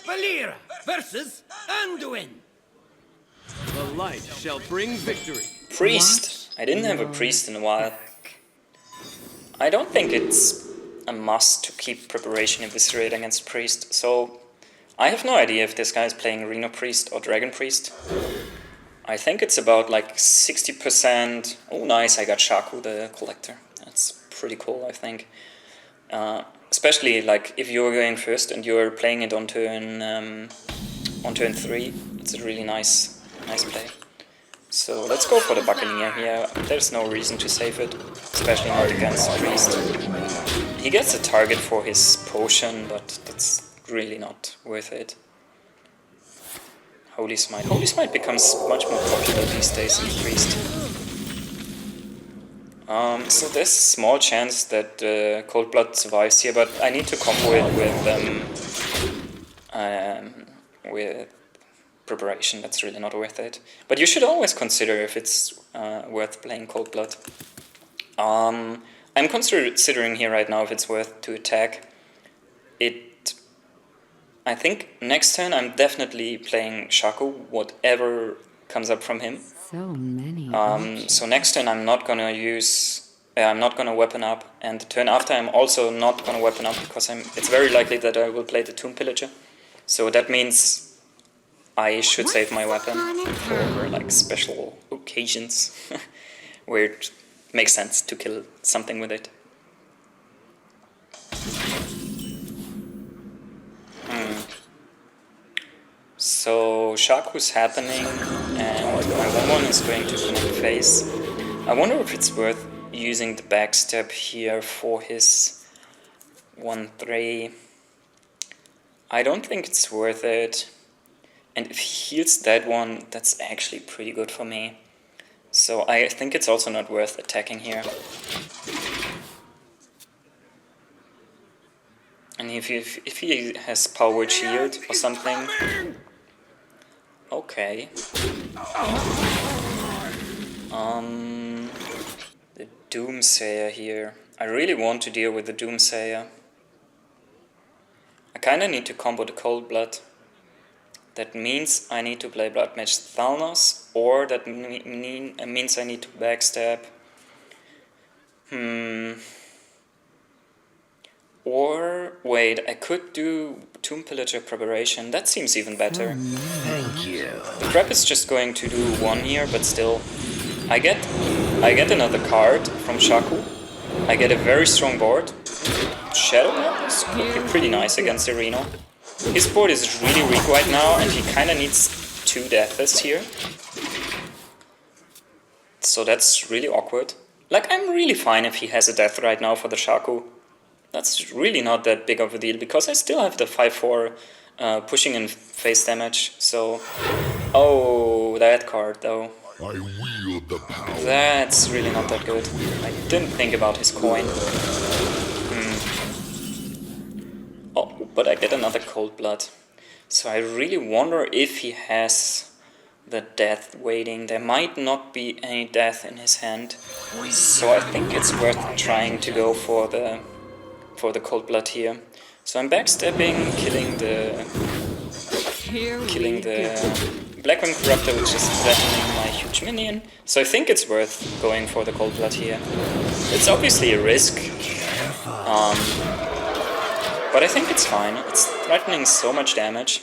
Valera versus Anduin. The light shall bring victory. Priest. I didn't have a priest in a while. I don't think it's a must to keep preparation eviscerate against priest, so I have no idea if this guy is playing Reno Priest or Dragon Priest. I think it's about like 60%. Oh nice, I got Shaku the Collector. That's pretty cool, I think. Especially like if you're going first and you're playing it on turn 3, it's a really nice play. So let's go for the Buccaneer here. There's no reason to save it, especially not against Priest. He gets a target for his potion, but that's really not worth it. Holy Smite. Holy Smite becomes much more popular these days in Priest. So there's a small chance that Cold Blood survives here, but I need to combo it with preparation. That's really not worth it. But you should always consider if it's worth playing Cold Blood. I'm considering here right now if it's worth to attack. I think next turn I'm definitely playing Shaku, whatever comes up from him. So many. So next turn I'm not gonna weapon up, and the turn after I'm also not gonna weapon up because it's very likely that I will play the Tomb Pillager. So that means I should save my weapon for like special occasions where it makes sense to kill something with it. So Shaku's happening, and my 1-1 is going to connect phase. I wonder if it's worth using the backstep here for his 1-3. I don't think it's worth it. And if he heals that one, that's actually pretty good for me. So I think it's also not worth attacking here. And if he has powered shield or something... Okay. The Doomsayer here. I really want to deal with the Doomsayer. I kinda need to combo the Cold Blood. That means I need to play Blood Mage Thalnos, or that means I need to backstab. Or, wait, I could do Tomb Pillager Preparation. That seems even better. Thank you. The Crab is just going to do 1 here, but still. I get another card from Shaku. I get a very strong board. Shadow Madness could be pretty nice against the Reno. His board is really weak right now, and he kinda needs 2 deaths here. So that's really awkward. Like, I'm really fine if he has a death right now for the Shaku. That's really not that big of a deal, because I still have the 5-4 pushing and face damage, so... Oh, that card though. I wield the power. That's really not that good. I didn't think about his coin. Oh, but I get another Cold Blood. So I really wonder if he has the death waiting. There might not be any death in his hand. So I think it's worth trying to go for the Cold Blood here. So I'm backstepping, killing the Blackwing Corruptor, which is threatening my huge minion. So I think it's worth going for the Cold Blood here. It's obviously a risk, but I think it's fine. It's threatening so much damage.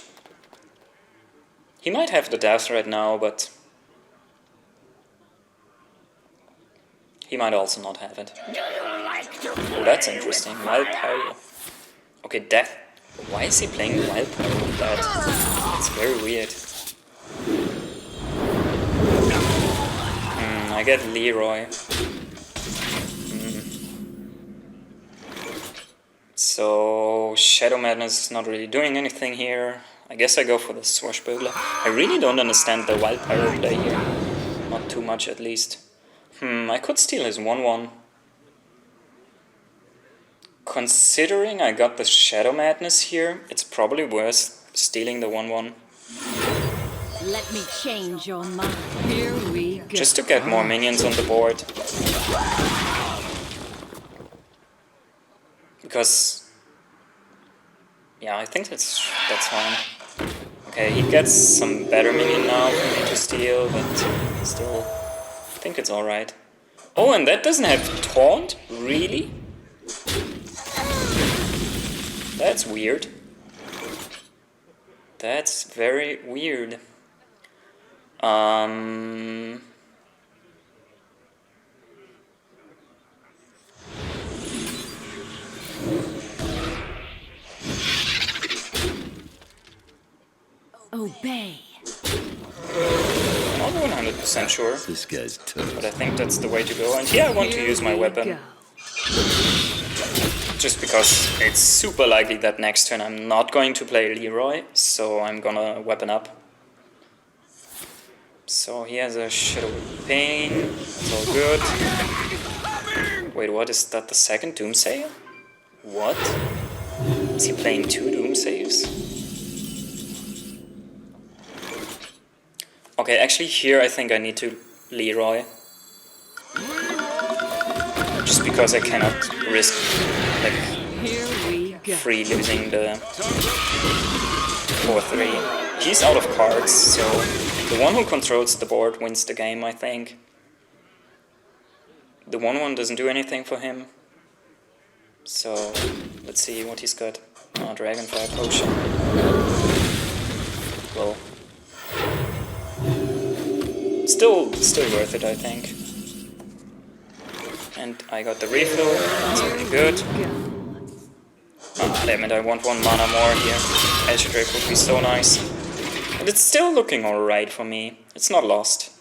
He might have the death right now, but he might also not have it. Oh, that's interesting. Wild Pyro. Okay, death. Why is he playing Wild Pyro with that? It's very weird. I get Leroy. So Shadow Madness is not really doing anything here. I guess I go for the Swashbuckler. I really don't understand the Wild Pyro play here. Not too much at least. I could steal his 1-1. Considering I got the Shadow Madness here, it's probably worth stealing the 1-1. Let me change your mind. Here we go. Just to get more minions on the board. Because Yeah, I think that's fine. Okay, he gets some better minion now for me to steal, but still, I think it's alright. Oh, and that doesn't have taunt? Really? That's weird. That's very weird. Obey. Not 100% sure, This guy's tough. but I think that's the way to go. And here I want to use my weapon, just because it's super likely that next turn I'm not going to play Leroy, so I'm gonna weapon up. So he has a Shadow Pain, it's all good. Wait, what, is that the second Doomsayer? What? Is he playing 2 Doomsayers? Okay, actually here I think I need to Leroy. Just because I cannot risk like Here we go. free losing the 4-3. He's out of cards, so the one who controls the board wins the game, I think. The 1/1 doesn't do anything for him. So let's see what he's got. Oh, Dragonfire Potion. Well, still worth it, I think. And I got the refill. That's pretty good. Ah, damn it! I want 1 mana more here. Azure Drake would be so nice. But it's still looking alright for me. It's not lost.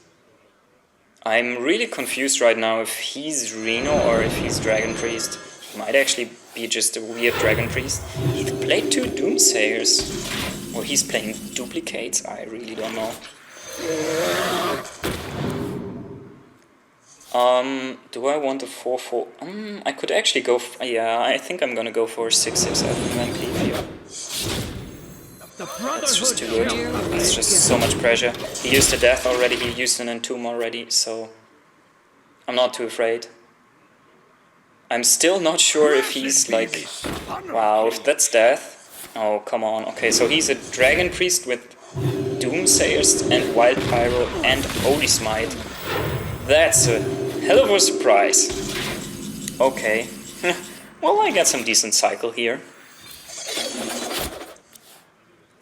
I'm really confused right now if he's Reno or if he's Dragon Priest. He might actually be just a weird Dragon Priest. He played 2 Doomsayers. Or he's playing duplicates, I really don't know. Do I want a 4-4? I could actually go yeah, I think I'm gonna go for a 6-6 out of Van Cleave here. That's just too good. It's just so much pressure. He used a death already, he used an entomb already, so I'm not too afraid. I'm still not sure if he's like... Wow, if that's death... Oh, come on. Okay, so he's a Dragon Priest with Doomsayers and Wild Pyro and Holy Smite. That's a hell of a surprise. Okay. Well, I got some decent cycle here.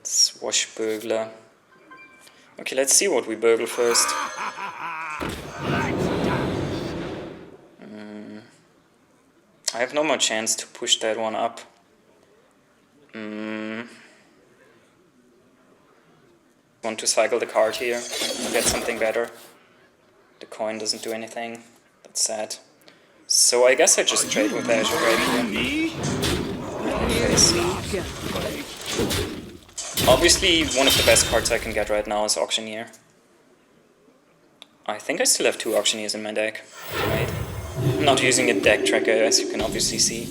Swashbuckler. Okay, let's see what we burgle first. I have no more chance to push that one up. Want to cycle the card here, get something better. The coin doesn't do anything. That's sad. So I guess I just trade with Azure Drake here. Obviously, one of the best cards I can get right now is Auctioneer. I think I still have 2 Auctioneers in my deck. Right? I'm not using a deck tracker, as you can obviously see.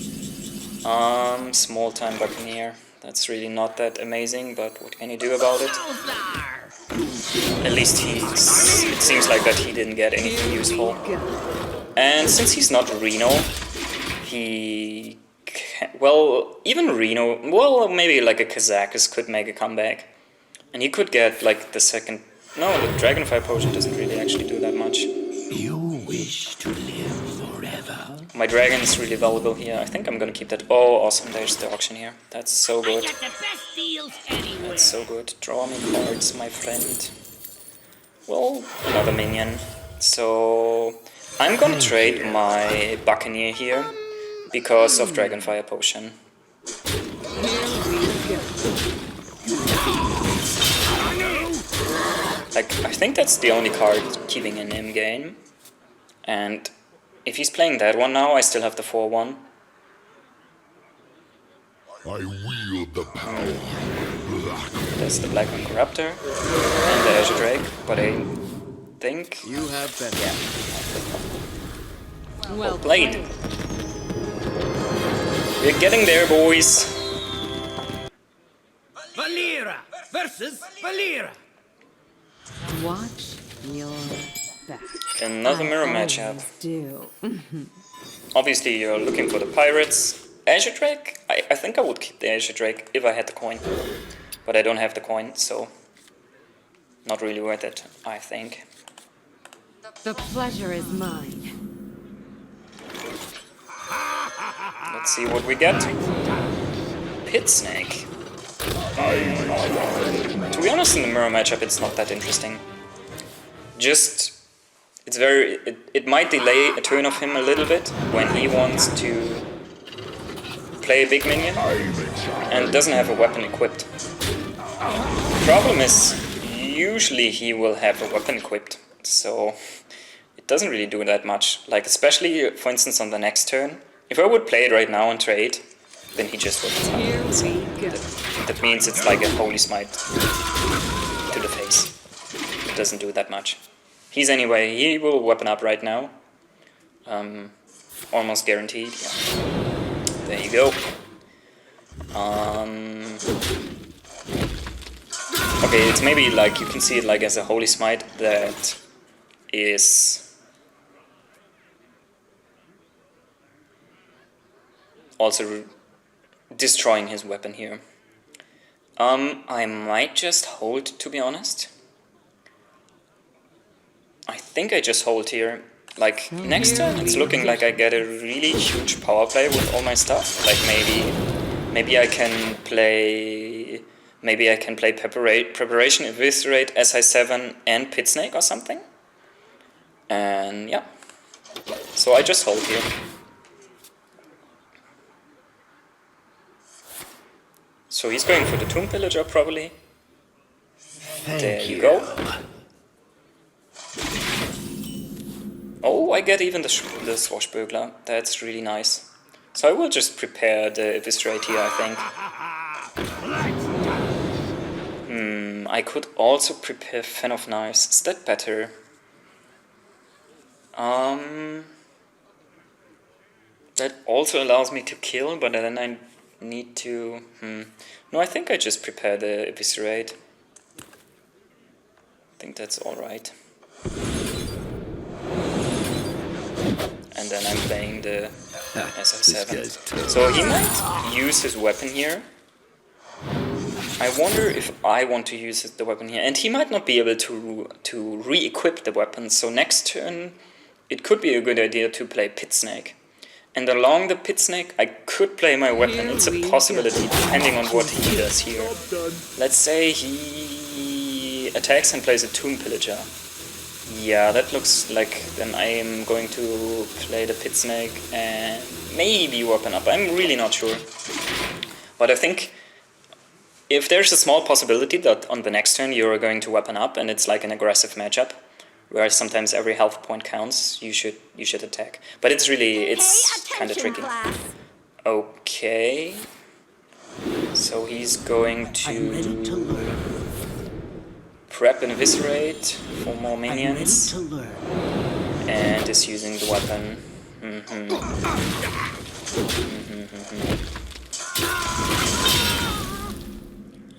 Small time Buccaneer. That's really not that amazing, but what can you do about it? At least it seems like that he didn't get anything useful. And since he's not Reno, he can, well, even Reno, well, maybe like a Kazakus could make a comeback. And he could get like the second, no, the Dragonfire Potion doesn't really actually do that much. You wish to live forever. My dragon is really valuable here. I think I'm gonna keep that. Oh, awesome, there's the Auctioneer. That's so good. That's so good. Draw me cards, my friend. Well, another minion. So I'm gonna trade my Buccaneer here because of Dragonfire Potion. Like, I think that's the only card keeping an in-game. And if he's playing that one now, I still have the 4-1. I wield the power. There's the Black One Corruptor and the Azure Drake, but I think... You have been. Yeah. Well Played. We're getting there, boys. Valera versus Valera. Watch your back. Another mirror I matchup. always do. Obviously, you're looking for the pirates. Azure Drake, I think I would keep the Azure Drake if I had the coin. But I don't have the coin, so not really worth it, I think. The pleasure is mine. Let's see what we get. Pit Snake. To be honest, in the mirror matchup, it's not that interesting. Just, it's very, it might delay a turn of him a little bit when he wants to play a big minion and doesn't have a weapon equipped. Problem is, usually he will have a weapon equipped, so it doesn't really do that much. Like, especially, for instance, on the next turn. If I would play it right now and trade, then he just opens up. So that means it's like a holy smite to the face. It doesn't do that much. He will weapon up right now. Almost guaranteed, yeah. There you go. Okay, it's maybe like, you can see it like as a holy smite that is also destroying his weapon here. I might just hold, to be honest. I think I just hold here. Like, next turn it's looking like I get a really huge power play with all my stuff. Like, maybe I can play Preparation, Eviscerate, SI7 and Pit Snake or something. And yeah. So I just hold here. So he's going for the Tomb Pillager, probably. There you go. Oh, I get even the Swashbuckler. That's really nice. So I will just prepare the Eviscerate here, I think. I could also prepare Fan of Knives. Is that better? That also allows me to kill, but then I need to... No, I think I just prepare the Eviscerate. I think that's alright. And then I'm playing the SI7. So he might use his weapon here. I wonder if I want to use the weapon here. And he might not be able to re-equip the weapon. So next turn, it could be a good idea to play Pit Snake. And along the Pit Snake, I could play my weapon. It's a possibility, depending on what he does here. Let's say he attacks and plays a Tomb Pillager. Yeah, that looks like then I am going to play the Pit Snake and maybe weapon up. I'm really not sure. But I think if there's a small possibility that on the next turn you're going to weapon up and it's like an aggressive matchup, where sometimes every health point counts, you should attack. But it's kind of tricky. Okay. So he's going to prep and eviscerate for more minions. And is using the weapon.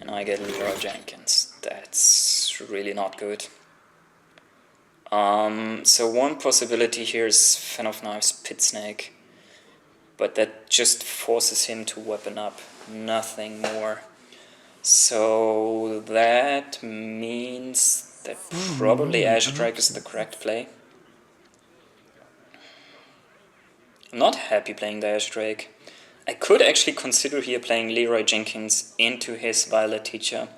And I get Leroy Jenkins. That's really not good. So one possibility here is Fan of Knives, Pit Snake. But that just forces him to weapon up. Nothing more. So that means that probably Azure Drake is the correct play. I'm not happy playing the Azure Drake. I could actually consider here playing Leroy Jenkins into his Violet Teacher.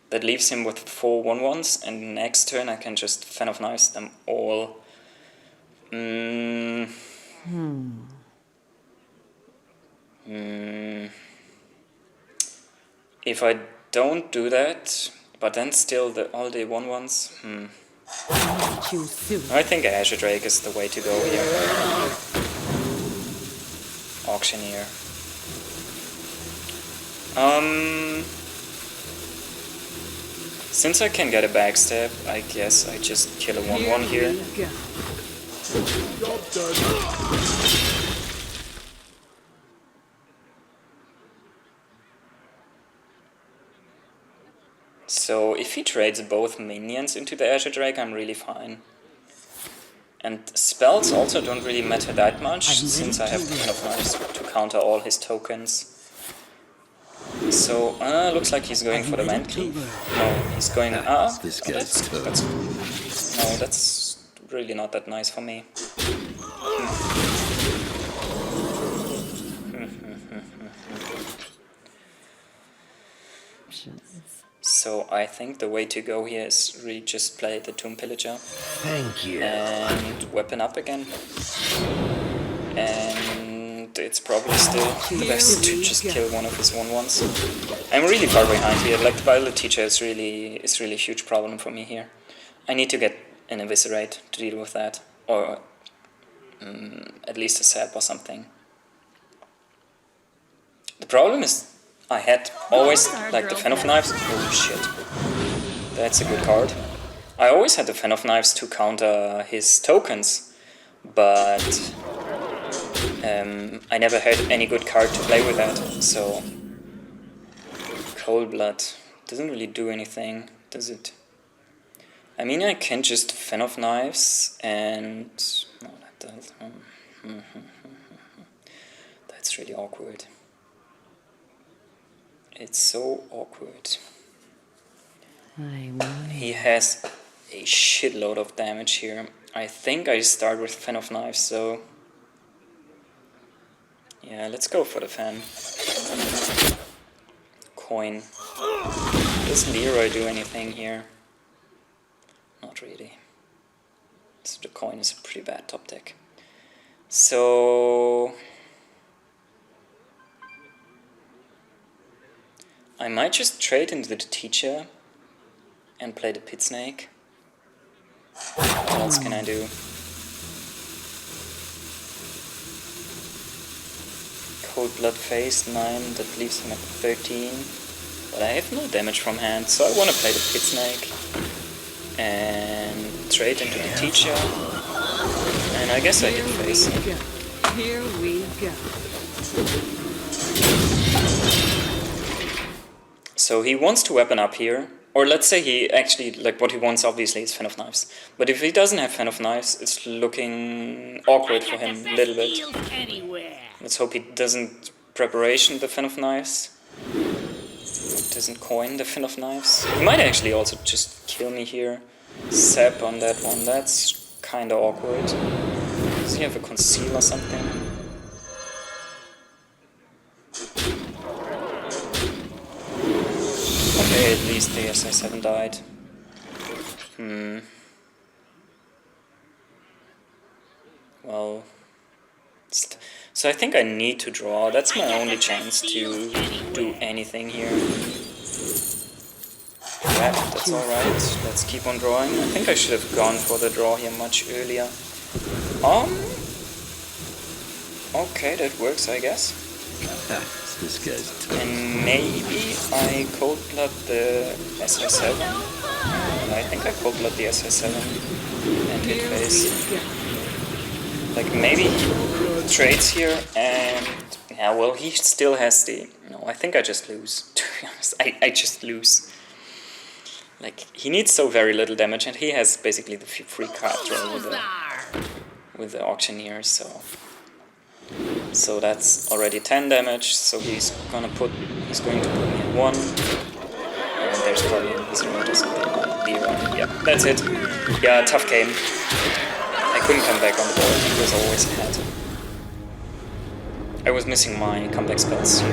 That leaves him with 4 1/1s, and next turn I can just Fan of Knives them all. If I don't do that, but then still all the 1/1s, I think Azure Drake is the way to go here. Auctioneer. Since I can get a backstab, I guess I just kill a 1/1 here. So if he trades both minions into the Azure Drake, I'm really fine. And spells also don't really matter that much, since I have the Pen of Knives to counter all his tokens. So, looks like he's going for the Land Cleave. No, he's going... This guy's that's no, that's really not that nice for me. So I think the way to go here is really just play the Tomb Pillager. Thank you. And weapon up again. And it's probably still the best to just kill one of his 1/1s. I'm really far behind here. Like the Violet Teacher is really a huge problem for me here. I need to get an Eviscerate to deal with that, or at least a Sap or something. The problem is I had always like the Fan of Knives. Oh shit, that's a good card. I always had the Fan of Knives to counter his tokens, but I never had any good card to play with that. So Cold Blood doesn't really do anything, does it? I mean, I can just Fan of Knives and no, that doesn't. That's really awkward. It's so awkward. He has a shitload of damage here. I think I start with Fan of Knives, so yeah, let's go for the Fan. Coin. Does Leroy do anything here? Not really. So the coin is a pretty bad top deck. So I might just trade into the Teacher and play the Pit Snake. What else can I do? Cold Blood Phase 9, that leaves him at 13. But I have no damage from hand, so I want to play the Pit Snake and trade into the Teacher. And I guess I hit face. Here we go. So he wants to weapon up here, or let's say he actually, like what he wants obviously is Fan of Knives. But if he doesn't have Fan of Knives, it's looking awkward for him a little bit. Let's hope he doesn't preparation the Fan of Knives. Doesn't coin the Fan of Knives. He might actually also just kill me here. Sap on that one, that's kinda awkward. Does he have a conceal or something? Okay, at least the SI7 died. Well, so I think I need to draw. That's my only chance to do anything here. Yeah, that's alright. Let's keep on drawing. I think I should have gone for the draw here much earlier. Okay, that works, I guess. This guy's tough. And maybe I Cold Blood the SI7. I think I Cold Blood the SI7 and hit face. Like maybe he trades here and yeah, well he still has the. No, I think I just lose. To be honest, I just lose. Like he needs so very little damage, and he has basically the free card draw with the Auctioneer. So that's already 10 damage. So he's going to put me at 1. And there's probably a Zero or something. Leroy. Yeah, that's it. Yeah, tough game. I couldn't come back on the board. It was always ahead. I was missing my comeback spells here.